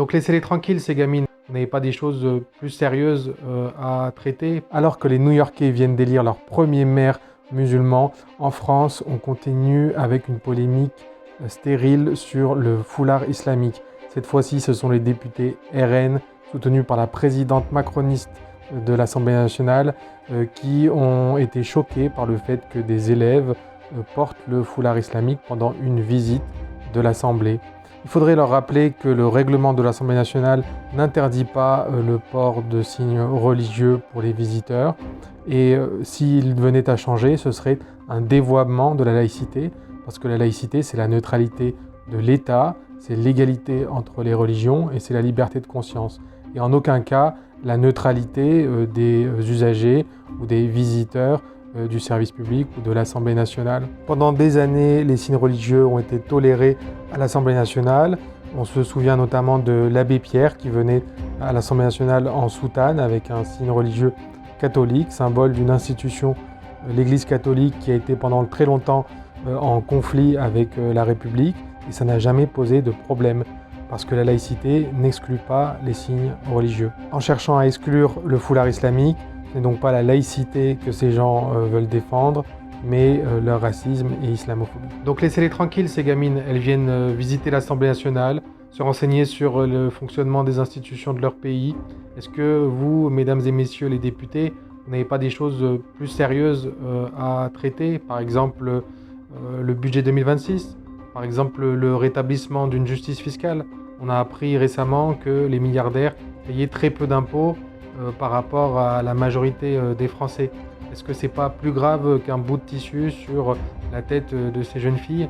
Donc laissez-les tranquilles, ces gamines. Vous n'avez pas des choses plus sérieuses à traiter. Alors que les New-Yorkais viennent d'élire leur premier maire musulman, en France, on continue avec une polémique stérile sur le foulard islamique. Cette fois-ci, ce sont les députés RN, soutenus par la présidente macroniste de l'Assemblée nationale, qui ont été choqués par le fait que des élèves portent le foulard islamique pendant une visite de l'Assemblée. Il faudrait leur rappeler que le règlement de l'Assemblée nationale n'interdit pas le port de signes religieux pour les visiteurs. Et s'il venait à changer, ce serait un dévoiement de la laïcité, parce que la laïcité, c'est la neutralité de l'État, c'est l'égalité entre les religions et c'est la liberté de conscience. Et en aucun cas, la neutralité des usagers ou des visiteurs du service public ou de l'Assemblée nationale. Pendant des années, les signes religieux ont été tolérés à l'Assemblée nationale. On se souvient notamment de l'abbé Pierre qui venait à l'Assemblée nationale en soutane avec un signe religieux catholique, symbole d'une institution, l'Église catholique, qui a été pendant très longtemps en conflit avec la République, et ça n'a jamais posé de problème parce que la laïcité n'exclut pas les signes religieux. En cherchant à exclure le foulard islamique, ce n'est donc pas la laïcité que ces gens veulent défendre, mais leur racisme et islamophobie. Donc laissez-les tranquilles, ces gamines. Elles viennent visiter l'Assemblée nationale, se renseigner sur le fonctionnement des institutions de leur pays. Est-ce que vous, mesdames et messieurs les députés, vous n'avez pas des choses plus sérieuses à traiter? Par exemple, le budget 2026, par exemple le rétablissement d'une justice fiscale. On a appris récemment que les milliardaires payaient très peu d'impôts par rapport à la majorité des Français. Est-ce que c'est pas plus grave qu'un bout de tissu sur la tête de ces jeunes filles?